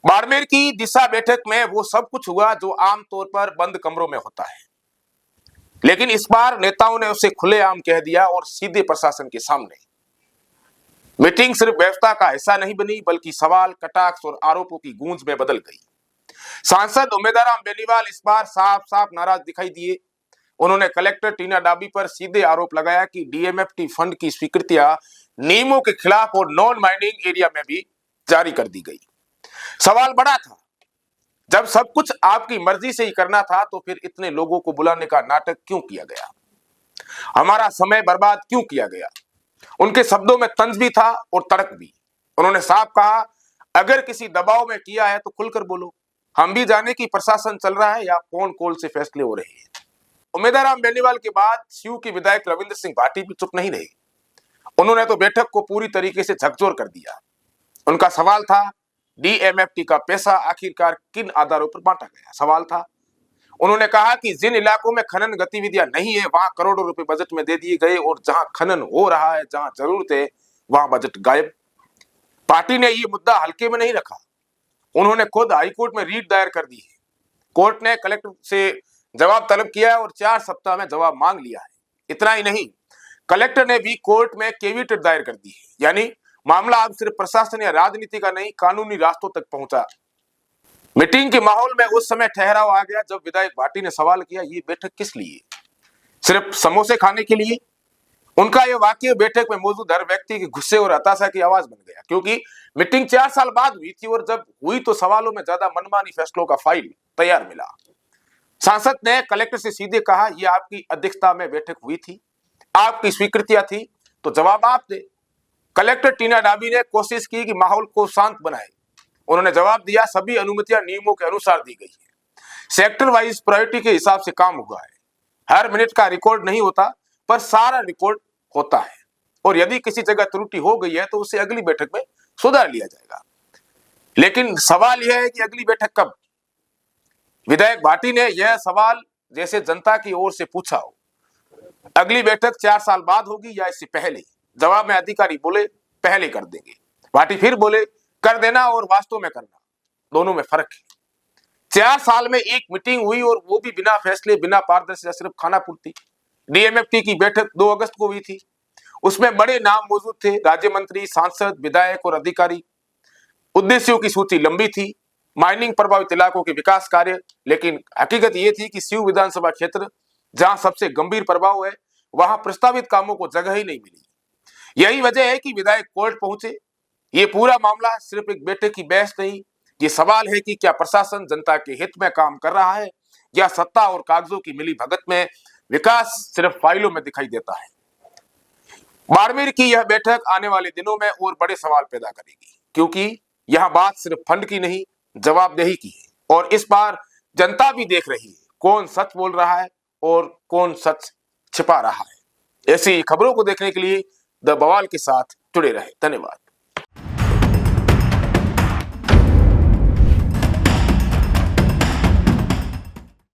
बाड़मेर की दिशा बैठक में वो सब कुछ हुआ जो आमतौर पर बंद कमरों में होता है, लेकिन इस बार नेताओं ने उसे खुलेआम कह दिया और सीधे प्रशासन के सामने। मीटिंग सिर्फ व्यवस्था का हिस्सा नहीं बनी, बल्कि सवाल, कटाक्ष और आरोपों की गूंज में बदल गई। सांसद उम्मेदवार बेनीवाल इस बार साफ साफ नाराज दिखाई दिए। उन्होंने कलेक्टर टीना डाबी पर सीधे आरोप लगाया कि डीएमएफटी फंड की स्वीकृतियां नियमों के खिलाफ और नॉन माइनिंग एरिया में भी जारी कर दी गई। सवाल बड़ा था, जब सब कुछ आपकी मर्जी से ही करना था तो फिर इतने लोगों को बुलाने का नाटक क्यों किया गया, हमारा समय बर्बाद क्यों किया गया। उनके शब्दों में तंज भी था और तड़क भी। उन्होंने साफ कहा, अगर किसी दबाव में किया है तो खुलकर बोलो, हम भी जाने की प्रशासन चल रहा है या कौन कौन से फैसले हो रहे हैं। उम्मेदवार बेनीवाल के बाद सीयू के विधायक रविंद्र सिंह भाटी भी चुप नहीं रहे। उन्होंने तो बैठक को पूरी तरीके से झकझोर कर दिया। उनका सवाल था, डीएमएफटी का पैसा आखिरकार किन आधारों पर बांटा गया। सवाल था, उन्होंने कहा कि जिन इलाकों में खनन गतिविधियां नहीं है वहां करोड़ों रुपए बजट में दे दिए गए और जहां खनन हो रहा है, जहां जरूरत है, वहां बजट गायब। पार्टी ने ये मुद्दा हल्के में नहीं रखा। उन्होंने खुद हाईकोर्ट में रीट दायर कर दी है। कोर्ट ने कलेक्टर से जवाब तलब किया है और 4 सप्ताह में जवाब मांग लिया है। इतना ही नहीं, कलेक्टर ने भी कोर्ट में केवीट दायर कर दी है, यानी मामला अब सिर्फ प्रशासन या राजनीति का नहीं, कानूनी रास्तों तक पहुंचा। मीटिंग के माहौल में उस समय ठहराव आ गया जब विधायक भाटी ने सवाल किया, ये बैठक किस लिए, सिर्फ समोसे खाने के लिए। उनका यह वाक्य बैठक में मौजूद हर व्यक्ति के गुस्से और हताशा की आवाज बन गया, क्योंकि मीटिंग 4 साल बाद हुई थी और जब हुई तो सवालों में ज्यादा मनमानी फैसलों का फाइल तैयार मिला। सांसद ने कलेक्टर से सीधे कहा, यह आपकी अध्यक्षता में बैठक हुई थी, आपकी स्वीकृतियां थी, तो जवाब आप दे। कलेक्टर टीना डाबी ने कोशिश की कि माहौल को शांत बनाए। उन्होंने जवाब दिया, सभी अनुमतियां नियमों के अनुसार दी गई है, सेक्टर वाइज प्रायोरिटी के हिसाब से काम हुआ है। हर मिनट का रिकॉर्ड नहीं होता, पर सारा रिकॉर्ड होता है, और यदि किसी जगह त्रुटि हो गई है तो उसे अगली बैठक में सुधार लिया जाएगा। लेकिन सवाल यह है कि अगली बैठक कब। विधायक भाटी ने यह सवाल जैसे जनता की ओर से पूछा हो, अगली बैठक 4 साल बाद होगी या इससे पहले। जवाब में अधिकारी बोले, पहले कर देंगे। भाटी फिर बोले, कर देना और वास्तव में करना, दोनों में फर्क है। 4 साल में एक मीटिंग हुई और वो भी बिना फैसले, बिना पारदर्शिता, सिर्फ खाना पूर्ति। डीएमएफटी की बैठक 2 अगस्त को हुई थी। उसमें बड़े नाम मौजूद थे, राज्य मंत्री, सांसद, विधायक और अधिकारी। उद्देश्यों की सूची लंबी थी, माइनिंग प्रभावित इलाकों के विकास कार्य। लेकिन हकीकत यह थी कि सीयू विधानसभा क्षेत्र, जहां सबसे गंभीर प्रभाव है, वहां प्रस्तावित कामों को जगह ही नहीं मिली। यही वजह है कि विधायक कोर्ट पहुंचे। ये पूरा मामला सिर्फ एक बैठक की बहस नहीं, ये सवाल है कि क्या प्रशासन जनता के हित में काम कर रहा है या सत्ता और कागजों की मिली भगत में विकास सिर्फ फाइलों में दिखाई देता है। बाड़मेर की यह बैठक आने वाले दिनों में और बड़े सवाल पैदा करेगी, क्योंकि यह बात सिर्फ फंड की नहीं, जवाबदेही की है। और इस बार जनता भी देख रही है कौन सच बोल रहा है और कौन सच छिपा रहा है। ऐसी खबरों को देखने के लिए द बवाल के साथ जुड़े रहे। धन्यवाद।